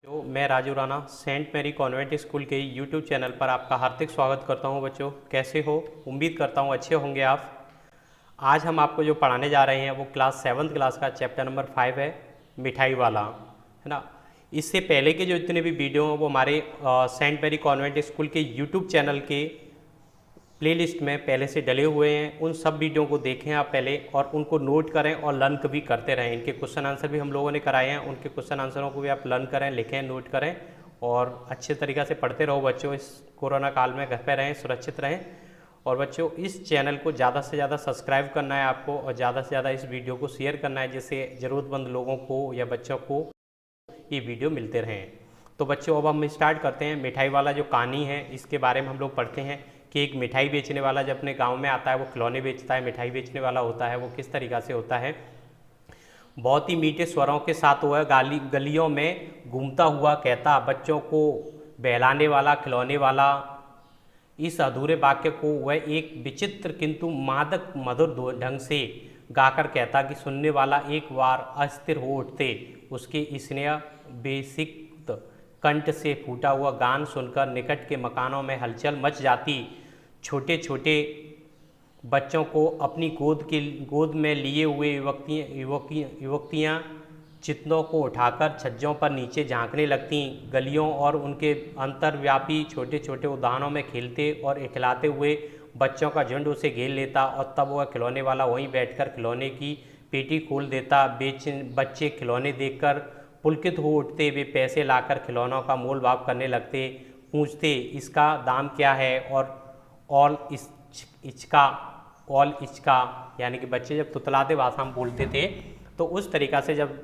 तो मैं Raju Rana Saint Mary convent school के यूट्यूब चैनल पर आपका हार्दिक स्वागत करता हूं। बच्चों, कैसे हो? उम्मीद करता हूं अच्छे होंगे आप। आज हम आपको जो पढ़ाने जा रहे हैं वो क्लास 7th क्लास का चैप्टर नंबर 5 है, मिठाई वाला, है ना। इससे पहले के जो जितने भी वीडियो हैं वो हमारे सेंट मैरी कॉन्वेंट स्कूल के यूट्यूब चैनल के प्लेलिस्ट में पहले से डले हुए हैं। उन सब वीडियो को देखें आप पहले और उनको नोट करें और लर्न भी करते रहें। इनके क्वेश्चन आंसर भी हम लोगों ने कराए हैं, उनके क्वेश्चन आंसरों को भी आप लर्न करें, लिखें, नोट करें और अच्छे तरीक़े से पढ़ते रहो बच्चों। इस कोरोना काल में घर पर रहें, सुरक्षित रहें। और बच्चों, इस चैनल को ज़्यादा से ज़्यादा सब्सक्राइब करना है आपको और ज़्यादा से ज़्यादा इस वीडियो को शेयर करना है, जिससे ज़रूरतमंद लोगों को या बच्चों को ये वीडियो मिलते रहें। तो बच्चों, अब हम स्टार्ट करते हैं। मिठाई वाला जो कहानी है इसके बारे में हम लोग पढ़ते हैं कि एक मिठाई बेचने वाला जब अपने गांव में आता है, वो खिलौने बेचता है। मिठाई बेचने वाला होता है वो किस तरीक़ा से होता है, बहुत ही मीठे स्वरों के साथ वह गलियों में घूमता हुआ कहता, बच्चों को बहलाने वाला, खिलौने वाला। इस अधूरे वाक्य को वह एक विचित्र किंतु मादक मधुर ढंग से गाकर कहता कि सुनने वाला एक बार अस्थिर हो उठते। उसके स्नेह बेसिक्त कंठ से फूटा हुआ गान सुनकर निकट के मकानों में हलचल मच जाती। छोटे छोटे बच्चों को अपनी गोद में लिए हुए युवतियाँ चित्तों को उठाकर छज्जों पर नीचे झांकने लगतीं। गलियों और उनके अंतर्व्यापी छोटे छोटे उद्यानों में खेलते और इखलाते हुए बच्चों का झुंड उसे घेर लेता और तब वह खिलौने वाला वहीं बैठकर खिलौने की पेटी खोल देता। बच्चे खिलौने देखकर पुलकित हो उठते। वे पैसे लाकर खिलौनों का मोल भाव करने लगते, पूछते इसका दाम क्या है और ऑल इचका, यानी कि बच्चे जब तुतलाते भाषा में बोलते थे। तो उस तरीक़ा से जब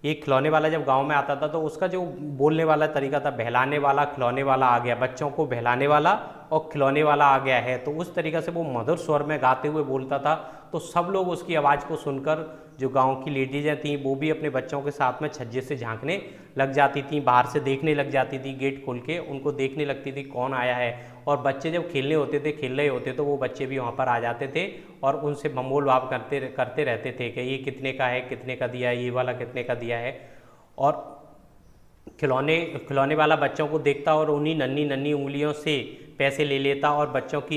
एक खिलौने वाला जब गांव में आता था तो उसका जो बोलने वाला तरीका था, बहलाने वाला, खिलौने वाला आ गया, बच्चों को बहलाने वाला और खिलौने वाला आ गया है। तो उस तरीक़ा से वो मधुर स्वर में गाते हुए बोलता था। तो सब लोग उसकी आवाज़ को सुनकर, जो गांव की लेडीज़ें थीं वो भी अपने बच्चों के साथ में छज्जे से झांकने लग जाती थीं, बाहर से देखने लग जाती थी, गेट खोल के उनको देखने लगती थी कौन आया है। और बच्चे जब खेल रहे होते तो वो बच्चे भी वहाँ पर आ जाते थे और उनसे मोल भाव करते रहते थे कि ये कितने का है, कितने का दिया है, ये वाला कितने का दिया है। और खिलौने वाला बच्चों को देखता और उन्हीं नन्ही नन्ही उंगलियों से पैसे ले लेता और बच्चों की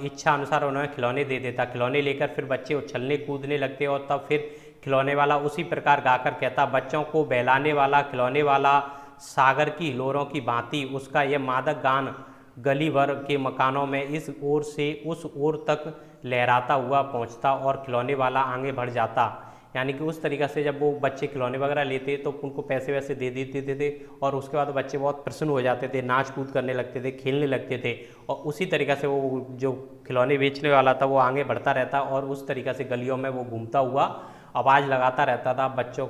इच्छा अनुसार उन्हें खिलौने दे देता। खिलौने लेकर फिर बच्चे उछलने कूदने लगते और तब फिर खिलौने वाला उसी प्रकार गाकर कहता, बच्चों को बहलाने वाला, खिलौने वाला, सागर की हिलोरों की भांति उसका यह मादक गान गली भर के मकानों में इस ओर से उस ओर तक लहराता हुआ पहुंचता और खिलौने वाला आगे बढ़ जाता। यानी कि उस तरीक़ा से जब वो बच्चे खिलौने वगैरह लेते तो उनको पैसे वैसे दे देते थे और उसके बाद बच्चे बहुत प्रसन्न हो जाते थे, नाच कूद करने लगते थे, खेलने लगते थे। और उसी तरीक़ा से वो जो खिलौने बेचने वाला था वो आगे बढ़ता रहता और उस तरीक़ा से गलियों में वो घूमता हुआ आवाज़ लगाता रहता था, बच्चों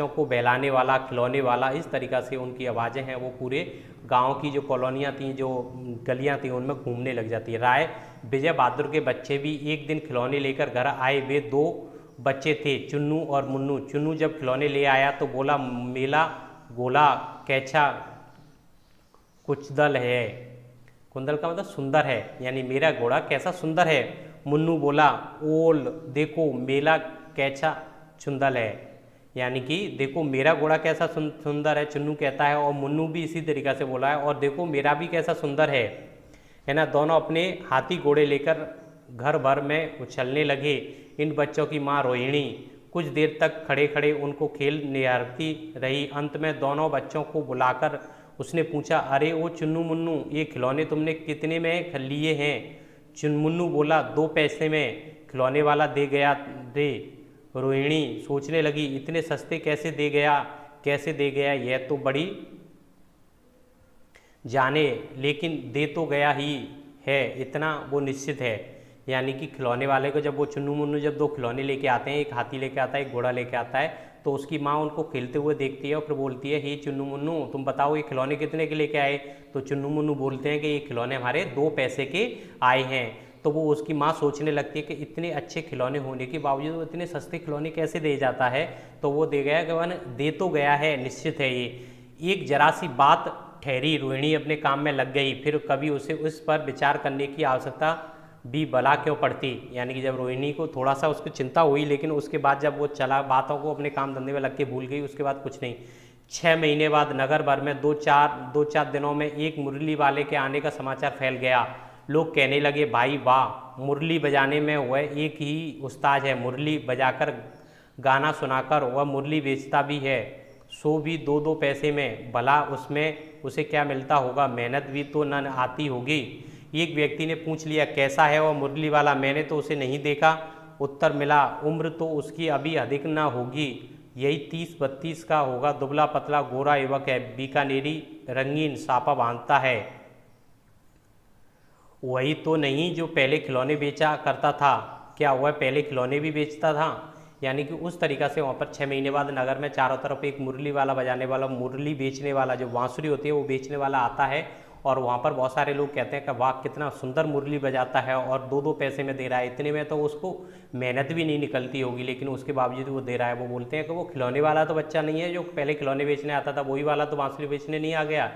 को बहलाने वाला, खिलौने वाला। इस तरीक़ा से उनकी आवाज़ें हैं वो पूरे गांव की जो कॉलोनियाँ थीं, जो गलियाँ थीं, उनमें घूमने लग जाती है। राय विजय बहादुर के बच्चे भी एक दिन खिलौने लेकर घर आए। वे दो बच्चे थे, चुन्नू और मुन्नू। चुन्नू जब खिलौने ले आया तो बोला, मेला गोला कैसा कुचदल है। कुंदल का मतलब सुंदर है, यानी मेरा घोड़ा कैसा सुंदर है। मुन्नू बोला, ओल देखो मेला कैसा चुंदल है, यानी कि देखो मेरा घोड़ा कैसा सुंदर है, चुन्नू कहता है। और मुन्नू भी इसी तरीक़ा से बोला है, और देखो मेरा भी कैसा सुंदर है ना। दोनों अपने हाथी घोड़े लेकर घर भर में उछलने लगे। इन बच्चों की माँ रोहिणी कुछ देर तक खड़े खड़े उनको खेल निहारती रही। अंत में दोनों बच्चों को बुलाकर उसने पूछा, अरे ओ चुन्नू मुन्नू, ये खिलौने तुमने कितने में लिए हैं। मुन्नू बोला, 2 पैसे में। खिलौने वाला दे गया दे। रोहिणी सोचने लगी, इतने सस्ते कैसे दे गया, यह तो बड़ी जाने, लेकिन दे तो गया ही है, इतना वो निश्चित है। यानी कि खिलौने वाले को जब वो चुन्नू मुन्नू जब 2 खिलौने लेके आते हैं, एक हाथी लेके आता है, एक घोड़ा लेके आता है, तो उसकी माँ उनको खेलते हुए देखती है और फिर बोलती है, हे चुन्नू मुन्नू, तुम बताओ ये खिलौने कितने के लेके आए। तो चुन्नू मुन्नू बोलते हैं कि ये खिलौने हमारे 2 पैसे के आए हैं। तो वो उसकी माँ सोचने लगती है कि इतने अच्छे खिलौने होने के बावजूद वो इतने सस्ते खिलौने कैसे दे जाता है। तो वो दे गया कि वह दे तो गया है, निश्चित है ये। एक जरा सी बात ठहरी, रोहिणी अपने काम में लग गई, फिर कभी उसे उस पर विचार करने की आवश्यकता भी भला क्यों पड़ती। यानी कि जब रोहिणी को थोड़ा सा उसकी चिंता हुई, लेकिन उसके बाद जब वो चला बातों को अपने काम धंधे में लग के भूल गई, उसके बाद कुछ नहीं। 6 महीने बाद नगर भर में दो चार दिनों में एक मुरली वाले के आने का समाचार फैल गया। लोग कहने लगे, भाई वाह, मुरली बजाने में वह एक ही उस्ताद है, मुरली बजाकर गाना सुनाकर वह मुरली बेचता भी है, सो भी 2-2 पैसे में। भला उसमें उसे क्या मिलता होगा, मेहनत भी तो न आती होगी। एक व्यक्ति ने पूछ लिया, कैसा है वह मुरली वाला, मैंने तो उसे नहीं देखा। उत्तर मिला, उम्र तो उसकी अभी अधिक न होगी, यही 30-32 का होगा, दुबला पतला गोरा युवक है, बीकानेरी रंगीन सापा बांधता है। वही तो नहीं जो पहले खिलौने बेचा करता था? क्या वह पहले खिलौने भी बेचता था? यानी कि उस तरीक़ा से वहाँ पर 6 महीने बाद नगर में चारों तरफ एक मुरली वाला बजाने वाला, मुरली बेचने वाला, जो बांसुरी होती है वो बेचने वाला आता है। और वहाँ पर बहुत सारे लोग कहते हैं कि वाह, कितना सुंदर मुरली बजाता है और 2-2 पैसे में दे रहा है। इतने में तो उसको मेहनत भी नहीं निकलती होगी, लेकिन उसके बावजूद वो दे रहा है। वो बोलते हैं कि वो खिलौने वाला तो बच्चा नहीं है जो पहले खिलौने बेचने आता था, वही वाला तो बांसुरी बेचने नहीं आ गया।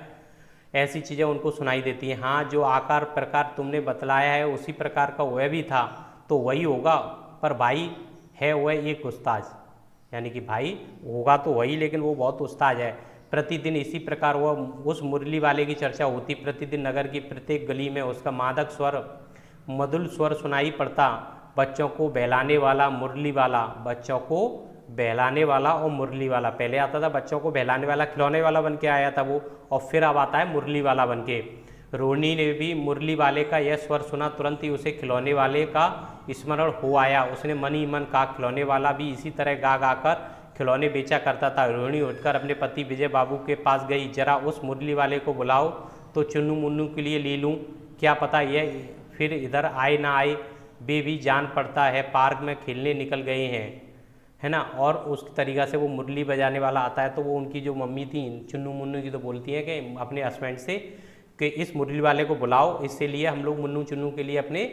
ऐसी चीज़ें उनको सुनाई देती हैं। हाँ, जो आकार प्रकार तुमने बतलाया है उसी प्रकार का वह भी था, तो वही होगा, पर भाई है वह एक उस्ताद। यानी कि भाई होगा तो वही, लेकिन वो बहुत उस्ताद है। प्रतिदिन इसी प्रकार वह उस मुरली वाले की चर्चा होती। प्रतिदिन नगर की प्रत्येक गली में उसका मादक स्वर, मधुर स्वर सुनाई पड़ता। बच्चों को बहलाने वाला मुरली वाला, बच्चों को बहलाने वाला और मुरली वाला। पहले आता था बच्चों को बहलाने वाला, खिलौने वाला बन के आया था वो, और फिर अब आता है मुरली वाला बन के। रोहिणी ने भी मुरली वाले का यह स्वर सुना, तुरंत ही उसे खिलौने वाले का स्मरण हो आया। उसने मन ही मन कहा, खिलौने वाला भी इसी तरह गा गा कर खिलौने बेचा करता था। रोहिणी उठकर अपने पति विजय बाबू के पास गई। जरा उस मुरली वाले को बुलाओ तो चुन्नू मुन्नू के लिए ले लूँ, क्या पता यह फिर इधर आए ना आए। वे भी जान पड़ता है पार्क में खेलने निकल गए हैं, है ना। और उस तरीक़ा से वो मुरली बजाने वाला आता है, तो वो उनकी जो मम्मी थी चुन्नू मुन्नू की, तो बोलती हैं कि अपने हस्बैंड से कि इस मुरली वाले को बुलाओ, इससे लिए हम लोग मुन्नू चुन्नू के लिए, अपने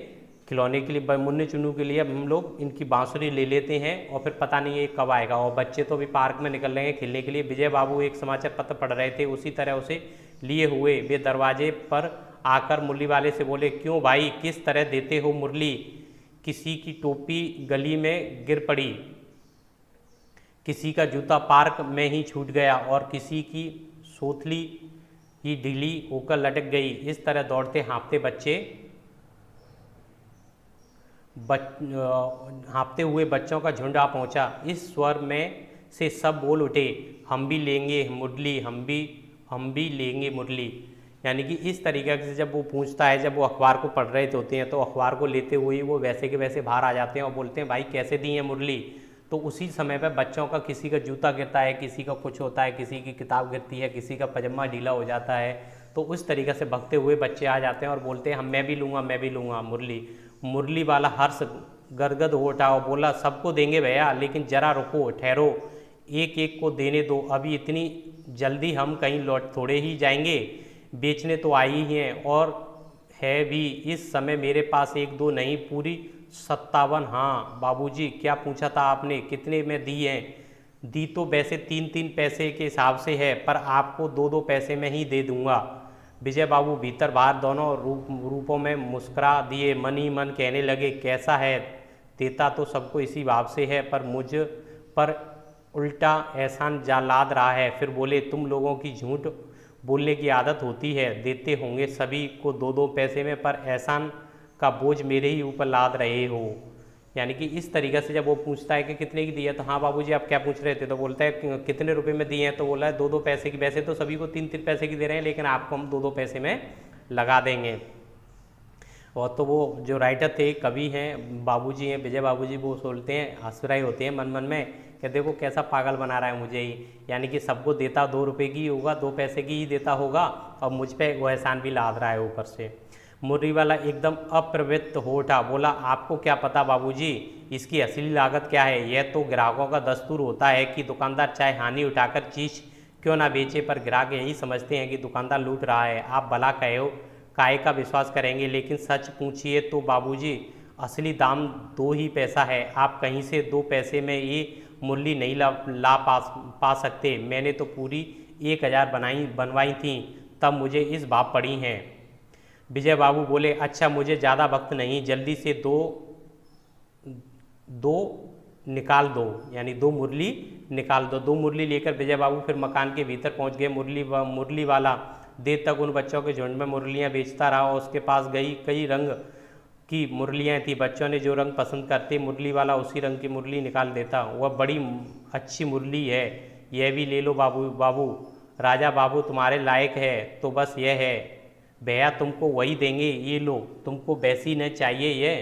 खिलौने के लिए, मुन्नू चुन्नू के लिए हम लोग इनकी बांसुरी ले लेते हैं, और फिर पता नहीं ये कब आएगा। और बच्चे तो अभी पार्क में निकल रहे हैं खेलने के लिए। विजय बाबू एक समाचार पत्र पढ़ रहे थे, उसी तरह उसे लिए हुए वे दरवाजे पर आकर मुरली वाले से बोले, क्यों भाई, किस तरह देते हो मुरली? किसी की टोपी गली में गिर पड़ी, किसी का जूता पार्क में ही छूट गया, और किसी की सोथली ही ढीली होकर लटक गई। इस तरह दौड़ते हाँफते हाँफते हुए बच्चों का झुंड आ पहुंचा। इस स्वर में से सब बोल उठे, हम भी लेंगे मुरली, हम भी लेंगे मुरली। यानी कि इस तरीके से जब वो पूछता है, जब वो अखबार को पढ़ रहे होते हैं, तो अखबार को लेते हुए वो वैसे के वैसे बाहर आ जाते हैं और बोलते हैं, भाई कैसे दी है मुरली? तो उसी समय पर बच्चों का किसी का जूता गिरता है, किसी का कुछ होता है, किसी की किताब गिरती है, किसी का पजामा ढीला हो जाता है। तो उस तरीके से भगते हुए बच्चे आ जाते हैं और बोलते हैं, मैं भी लूँगा मुरली। मुरली वाला हर्ष गदगद हो उठा और बोला, सबको देंगे भैया, लेकिन जरा रुको, ठहरो, एक एक को देने दो। अभी इतनी जल्दी हम कहीं लौट थोड़े ही जाएंगे, बेचने तो आई ही हैं, और है भी इस समय मेरे पास 1-2 नहीं, पूरी 57। हाँ बाबूजी, क्या पूछा था आपने, कितने में दी हैं? दी तो वैसे 3-3 पैसे के हिसाब से है, पर आपको 2-2 पैसे में ही दे दूंगा। विजय बाबू भीतर बाहर दोनों रूपों में मुस्कुरा दिए, मन ही मन कहने लगे, कैसा है, देता तो सबको इसी भाव से है, पर मुझ पर उल्टा एहसान लाद रहा है। फिर बोले, तुम लोगों की झूठ बोलने की आदत होती है, देते होंगे सभी को 2-2 पैसे में, पर एहसान का बोझ मेरे ही ऊपर लाद रहे हो। यानी कि इस तरीके से जब वो पूछता है कि कितने की दी है, तो हाँ बाबूजी आप क्या पूछ रहे थे, तो बोलता है कितने रुपए में दिए हैं, तो बोला है 2-2 पैसे की। वैसे तो सभी को 3-3 पैसे की दे रहे हैं, लेकिन आपको हम 2-2 पैसे में लगा देंगे। और तो वो जो राइटर थे, कवि हैं, बाबूजी हैं, विजय बाबूजी, वो बोलते हैं, हंस रहे होते हैं मन मन में कि देखो कैसा पागल बना रहा है मुझे ही। यानी कि सबको देता 2 रुपये की होगा, 2 पैसे की ही देता होगा, और मुझ पर वो एहसान भी लाद रहा है ऊपर से। मुरली वाला एकदम अप्रवृत्त हो उठा, बोला, आपको क्या पता बाबूजी, इसकी असली लागत क्या है? यह तो ग्राहकों का दस्तूर होता है कि दुकानदार चाहे हानि उठाकर चीज़ क्यों ना बेचे, पर ग्राहक यही समझते हैं कि दुकानदार लूट रहा है। आप भला काय का विश्वास करेंगे, लेकिन सच पूछिए तो बाबूजी, असली दाम 2 ही पैसा है। आप कहीं से 2 पैसे में ये मुरली नहीं पा सकते। मैंने तो पूरी 1000 बनवाई थी, तब मुझे इस भाव पड़ी हैं। विजय बाबू बोले, अच्छा मुझे ज़्यादा वक्त नहीं, जल्दी से दो निकाल दो, यानी 2 मुरली निकाल दो। 2 मुरली लेकर विजय बाबू फिर मकान के भीतर पहुंच गए। मुरली वाला देर तक उन बच्चों के झुंड में मुरलियाँ बेचता रहा और उसके पास कई रंग की मुरलियाँ थी। बच्चों ने जो रंग पसंद करते मुरली वाला उसी रंग की मुरली निकाल देता। वह बड़ी अच्छी मुरली है, यह भी ले लो बाबू। राजा बाबू तुम्हारे लायक है तो बस यह है भैया, तुमको वही देंगे, ये लो, तुमको वैसी न चाहिए ये।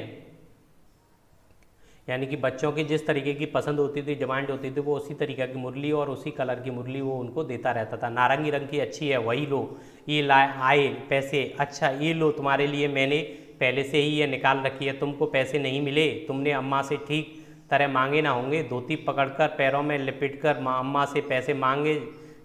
यानी कि बच्चों की जिस तरीके की पसंद होती थी, डिमांड होती थी, वो उसी तरीके की मुरली और उसी कलर की मुरली वो उनको देता रहता था। नारंगी रंग की अच्छी है, वही लो, ये आए पैसे, अच्छा ये लो, तुम्हारे लिए मैंने पहले से ही ये निकाल रखी है, तुमको पैसे नहीं मिले, तुमने अम्मा से ठीक तरह मांगे ना होंगे, धोती पकड़कर पैरों में लिपटकर अम्मा से पैसे मांगे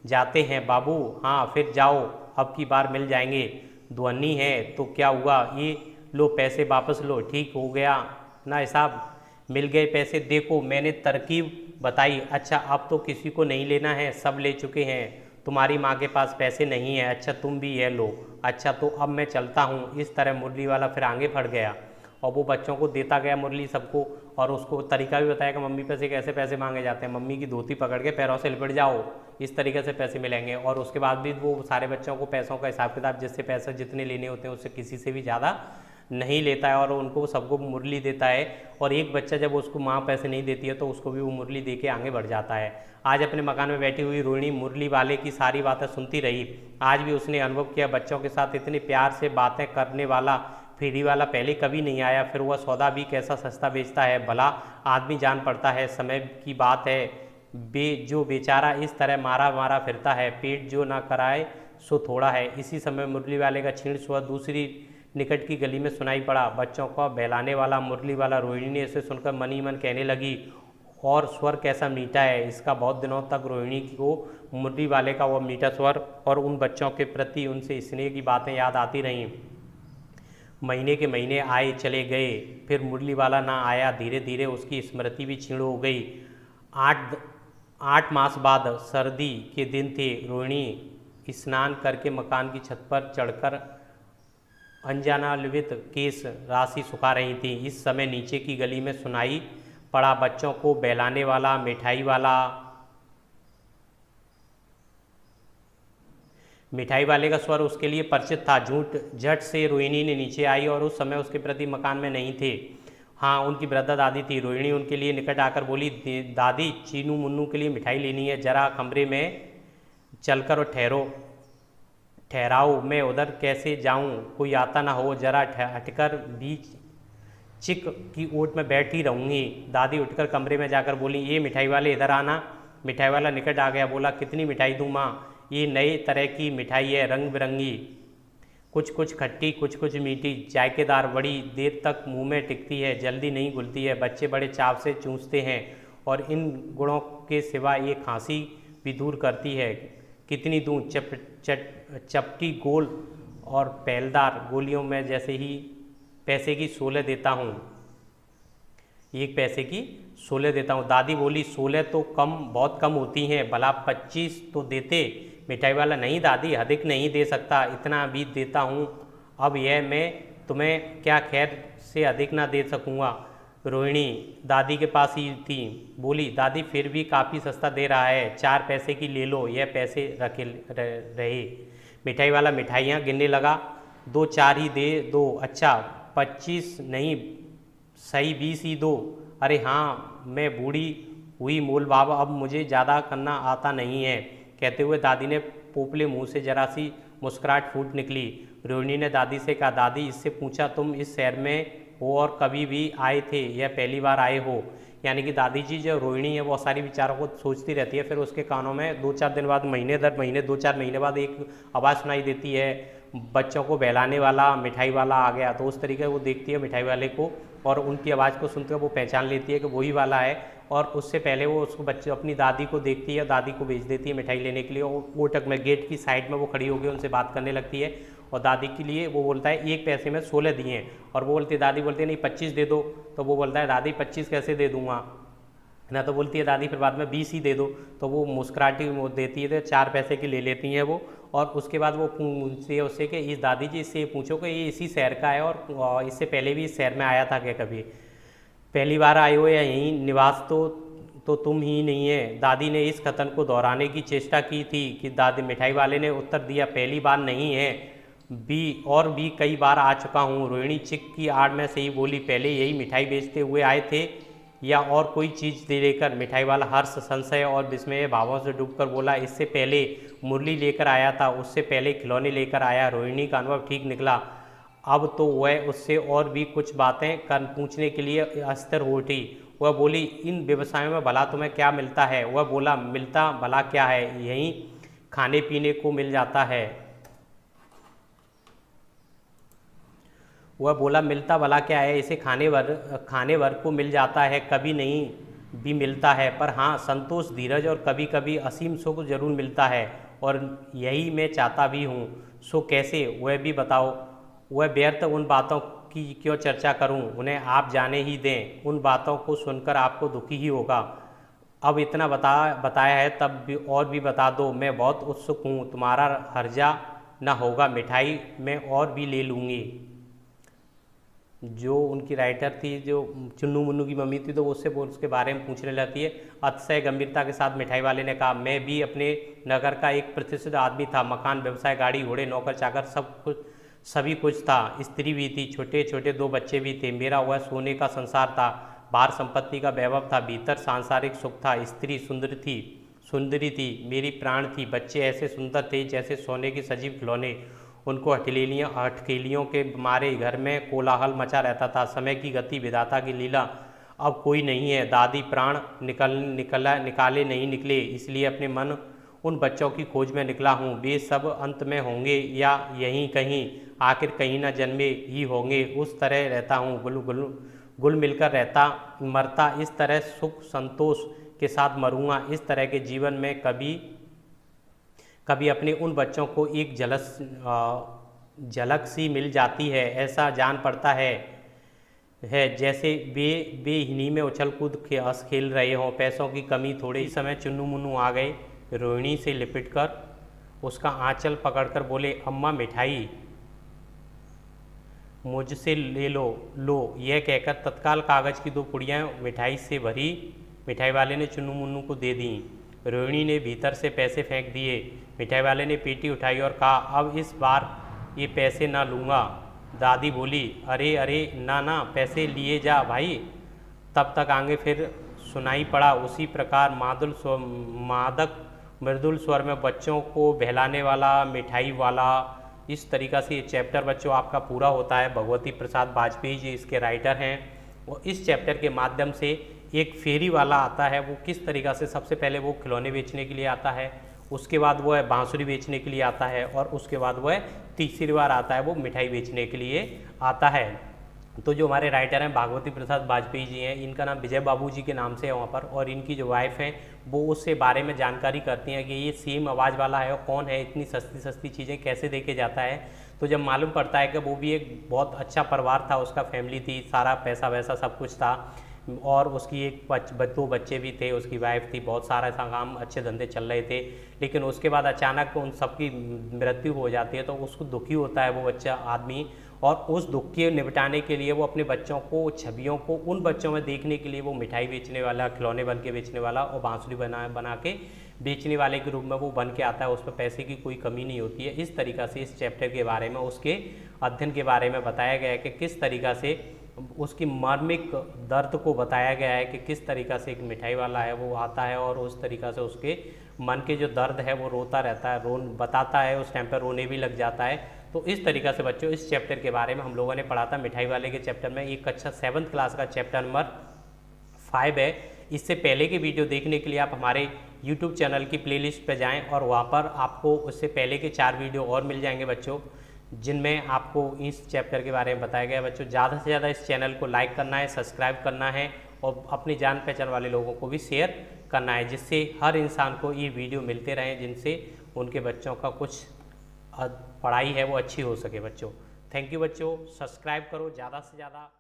जाते हैं बाबू। हाँ फिर जाओ, अब की बार मिल जाएंगे। ध्वनि है तो क्या हुआ, ये लो पैसे वापस लो, ठीक हो गया ना हिसाब, मिल गए पैसे। देखो मैंने तरकीब बताई, अच्छा अब तो किसी को नहीं लेना है, सब ले चुके हैं, तुम्हारी माँ के पास पैसे नहीं है, अच्छा तुम भी ये लो, अच्छा तो अब मैं चलता हूँ। इस तरह मुरली वाला फिर आगे बढ़ गया और वो बच्चों को देता गया मुरली सबको, और उसको तरीका भी बताया कि मम्मी पैसे कैसे पैसे मांगे जाते हैं। मम्मी की धोती पकड़ के पैरों से लिपट जाओ, इस तरीके से पैसे मिलेंगे। और उसके बाद भी वो सारे बच्चों को पैसों का हिसाब किताब, जिससे पैसे जितने लेने होते हैं उससे किसी से भी ज़्यादा नहीं लेता है और उनको सबको मुरली देता है। और एक बच्चा जब उसको माँ पैसे नहीं देती है तो उसको भी वो मुरली दे के आगे बढ़ जाता है। आज अपने मकान में बैठी हुई रोहिणी मुरली वाले की सारी बातें सुनती रही। आज भी उसने अनुभव किया बच्चों के साथ इतने प्यार से बातें करने वाला फेरी वाला पहले कभी नहीं आया। फिर वह सौदा भी कैसा सस्ता बेचता है, भला आदमी जान पड़ता है। समय की बात है, जो बेचारा इस तरह मारा मारा फिरता है, पेट जो ना कराए सो थोड़ा है। इसी समय मुरली वाले का क्षीण स्वर दूसरी निकट की गली में सुनाई पड़ा, बच्चों को बहलाने वाला मुरली वाला। रोहिणी ने इसे सुनकर मन ही मन कहने लगी, और स्वर कैसा मीठा है इसका। बहुत दिनों तक रोहिणी को मुरली वाले का वह मीठा स्वर और उन बच्चों के प्रति उनसे स्नेह की बातें याद आती रहीं। महीने के महीने आए चले गए, फिर मुरली वाला ना आया। धीरे धीरे उसकी स्मृति भी क्षीण हो गई। 8 मास बाद सर्दी के दिन थे। रोहिणी स्नान करके मकान की छत पर चढ़कर अंजनालवित केस राशि सुखा रही थी। इस समय नीचे की गली में सुनाई पड़ा बच्चों को बहलाने वाला मिठाई वाले का स्वर उसके लिए परिचित था। झट से रोहिणी ने नीचे आई और उस समय उसके प्रति मकान में नहीं थे। हाँ उनकी वृद्धा दादी थी। रोहिणी उनके लिए निकट आकर बोली, दादी चीनू मुन्नू के लिए मिठाई लेनी है, जरा कमरे में चलकर और ठहराओ, मैं उधर कैसे जाऊं, कोई आता ना हो, जरा हटकर बीच चिक की ओट में बैठी रहूँगी। दादी उठकर कमरे में जाकर बोली, ये मिठाई वाले इधर आना। मिठाई वाला निकट आ गया, बोला, कितनी मिठाई दूँ माँ? ये नए तरह की मिठाई है, रंग बिरंगी, कुछ खट्टी कुछ मीठी, जायकेदार, बड़ी देर तक मुंह में टिकती है, जल्दी नहीं घुलती है, बच्चे बड़े चाव से चूसते हैं और इन गुणों के सिवा ये खांसी भी दूर करती है। कितनी दूँ? चपटी गोल और पैलदार गोलियों में जैसे ही पैसे की 16 देता हूँ, 1 पैसे की 16 देता हूँ। दादी बोली, 16 तो बहुत कम होती हैं, भला 25 तो देते। मिठाई वाला, नहीं दादी, अधिक नहीं दे सकता, इतना भी देता हूँ। अब यह मैं तुम्हें क्या खैर से अधिक ना दे सकूँगा। रोहिणी दादी के पास ही थी, बोली, दादी फिर भी काफ़ी सस्ता दे रहा है, 4 पैसे की ले लो, यह पैसे रखे रहे। मिठाई वाला मिठाइयाँ गिनने लगा, 2-4 ही दे दो। अच्छा 25 नहीं, सही 20 ही दो। अरे हाँ, मैं बूढ़ी हुई मोल बाबा, अब मुझे ज़्यादा करना आता नहीं है। कहते हुए दादी ने पोपले मुंह से जरा सी मुस्कुराहट फूट निकली। रोहिणी ने दादी से कहा, दादी इससे पूछा, तुम इस शहर में हो और कभी भी आए थे या पहली बार आए हो? यानी कि दादी जी जो रोहिणी है वो सारी विचारों को सोचती रहती है। फिर उसके कानों में 2-4 दिन बाद, महीने दर महीने 2-4 महीने बाद एक आवाज़ सुनाई देती है, बच्चों को बहलाने वाला मिठाई वाला आ गया। तो उस तरीके वो देखती है मिठाई वाले को और उनकी आवाज़ को सुनकर वो पहचान लेती है कि वही वाला है। और उससे पहले वो उसको बच्चे अपनी दादी को देखती है, दादी को भेज देती है मिठाई लेने के लिए। और कोटक में गेट की साइड में वो खड़ी होकर उनसे बात करने लगती है और दादी के लिए वो बोलता है 1 पैसे में 16 दिए हैं। और वो बोलती है, दादी बोलती है, नहीं 25 दे दो। तो वो बोलता है, दादी 25 कैसे दे दूँगा ना। तो बोलती है दादी फिर बाद में 20 ही दे दो। तो वो मुस्कुराती देती है, तो 4 पैसे की ले लेती हैं वो। और उसके बाद वो पूछती है उससे कि इस दादी जी इससे पूछो कि ये इसी शहर का है और इससे पहले भी इस शहर में आया था क्या कभी? पहली बार आए हो या यहीं निवास तो तो तुम ही नहीं है। दादी ने इस कथन को दोहराने की चेष्टा की थी कि दादी मिठाई वाले ने उत्तर दिया, पहली बार नहीं है, भी कई बार आ चुका हूँ। रोहिणी चिक की आड़ में से ही बोली, पहले यही मिठाई बेचते हुए आए थे या और कोई चीज़ दे लेकर? मिठाई वाला हर्ष, संशय और विस्मय भावों से डूबकर बोला, इससे पहले मुरली लेकर आया था, उससे पहले खिलौने लेकर आया। रोहिणी का अनुभव ठीक निकला। अब तो वह उससे और भी कुछ बातें पूछने के लिए अस्थिर हो उठी। वह बोली, इन व्यवसायों में भला तुम्हें क्या मिलता है? वह बोला, मिलता भला क्या है, यहीं खाने पीने को मिल जाता है। वह बोला, मिलता भला क्या है, इसे खाने भर को मिल जाता है, कभी नहीं भी मिलता है, पर हाँ संतोष, धीरज और कभी कभी असीम सुख जरूर मिलता है, और यही मैं चाहता भी हूँ। सो कैसे, वह भी बताओ। वह व्यर्थ उन बातों की क्यों चर्चा करूं, उन्हें आप जाने ही दें। उन बातों को सुनकर आपको दुखी ही होगा। अब इतना बताया है, तब भी और भी बता दो, मैं बहुत उत्सुक हूँ, तुम्हारा हर्जा न होगा, मिठाई मैं और भी ले लूँगी। जो उनकी राइटर थी, जो चुन्नू मुन्नू की मम्मी थी, तो उससे उसके बारे में पूछने लगती है। अतिशय गंभीरता के साथ मिठाई वाले ने कहा, मैं भी अपने नगर का एक प्रतिष्ठित आदमी था, मकान, व्यवसाय, गाड़ी घोड़े, नौकर चाकर सभी कुछ था, स्त्री भी थी, छोटे छोटे 2 बच्चे भी थे। मेरा वह सोने का संसार था, बाहर संपत्ति का वैभव था, भीतर सांसारिक सुख था। स्त्री सुंदरी थी, मेरी प्राण थी, बच्चे ऐसे सुंदर थे जैसे सोने के सजीव खिलौने। उनको हथेलियों के मारे घर में कोलाहल मचा रहता था। समय की गति, विधाता की लीला, अब कोई नहीं है। दादी प्राण निकाले नहीं निकले, इसलिए अपने मन उन बच्चों की खोज में निकला हूँ। वे सब अंत में होंगे या यहीं कहीं, आखिर कहीं न जन्मे ही होंगे। उस तरह रहता हूँ, गुल मिलकर रहता मरता, इस तरह सुख संतोष के साथ मरूंगा। इस तरह के जीवन में कभी अपने उन बच्चों को एक झलक सी मिल जाती है। ऐसा जान पड़ता है जैसे वे इन्हीं में उछल कूद खेल रहे हों। पैसों की कमी। थोड़े ही समय चुन्नू मुन्नू आ गए, रोहिणी से लिपटकर उसका आंचल पकड़कर बोले, अम्मा मिठाई मुझसे ले लो। यह कहकर तत्काल कागज़ की 2 पुड़ियाँ मिठाई से भरी मिठाई वाले ने चुन्नू मुन्नू को दे दी। रोहिणी ने भीतर से पैसे फेंक दिए। मिठाई वाले ने पेटी उठाई और कहा, अब इस बार ये पैसे ना लूँगा। दादी बोली, अरे ना पैसे लिए जा भाई। तब तक आगे फिर सुनाई पड़ा उसी प्रकार मृदुल स्वर में बच्चों को बहलाने वाला मिठाई वाला। इस तरीक़ा से ये चैप्टर बच्चों आपका पूरा होता है। भगवती प्रसाद वाजपेयी जी इसके राइटर हैं, और इस चैप्टर के माध्यम से एक फेरी वाला आता है। वो किस तरीक़ा से, सबसे पहले वो खिलौने बेचने के लिए आता है, उसके बाद वह बांसुरी बेचने के लिए आता है, और उसके बाद वह तीसरी बार आता है वो मिठाई बेचने के लिए आता है। तो जो हमारे राइटर हैं भागवती प्रसाद वाजपेयी जी हैं, इनका नाम विजय बाबू जी के नाम से है वहाँ पर, और इनकी जो वाइफ हैं वो उससे बारे में जानकारी करती हैं कि ये सेम आवाज़ वाला है और कौन है, इतनी सस्ती चीज़ें कैसे देके जाता है। तो जब मालूम पड़ता है कि वो भी एक बहुत अच्छा परिवार था, उसका फैमिली थी, सारा पैसा वैसा सब कुछ था, और उसकी एक 2 बच्चे भी थे, उसकी वाइफ थी, बहुत सारा ऐसा काम, अच्छे धंधे चल रहे थे। लेकिन उसके बाद अचानक उन सबकी मृत्यु हो जाती है, तो उसको दुखी होता है वो बच्चा आदमी, और उस दुख के निपटाने के लिए वो अपने बच्चों को, छवियों को उन बच्चों में देखने के लिए वो मिठाई बेचने वाला, खिलौने बन के बेचने वाला और बांसुरी बना के बेचने वाले के रूप में वो बन के आता है। उसमें पैसे की कोई कमी नहीं होती है। इस तरीक़ा से इस चैप्टर के बारे में, उसके अध्ययन के बारे में बताया गया है कि किस तरीक़ा से उसकी मार्मिक दर्द को बताया गया है कि किस तरीक़ा से एक मिठाई वाला है वो आता है, और उस तरीक़ा से उसके मन के जो दर्द है वो रोता रहता है, बताता है, उस टाइम पर रोने भी लग जाता है। तो इस तरीक़ा से बच्चों इस चैप्टर के बारे में हम लोगों ने पढ़ा था। मिठाई वाले के चैप्टर में एक अच्छा 7th क्लास का चैप्टर नंबर 5 है। इससे पहले की वीडियो देखने के लिए आप हमारे YouTube चैनल की प्लेलिस्ट पर जाएं, और वहाँ पर आपको उससे पहले के 4 वीडियो और मिल जाएंगे बच्चों, जिनमें आपको इस चैप्टर के बारे में बताया गया है। बच्चों ज़्यादा से ज़्यादा इस चैनल को लाइक करना है, सब्सक्राइब करना है, और अपनी जान पहचान वाले लोगों को भी शेयर करना है, जिससे हर इंसान को ये वीडियो मिलते रहें, जिनसे उनके बच्चों का कुछ पढ़ाई है वो अच्छी हो सके बच्चों। थैंक यू बच्चों, सब्सक्राइब करो ज़्यादा से ज़्यादा।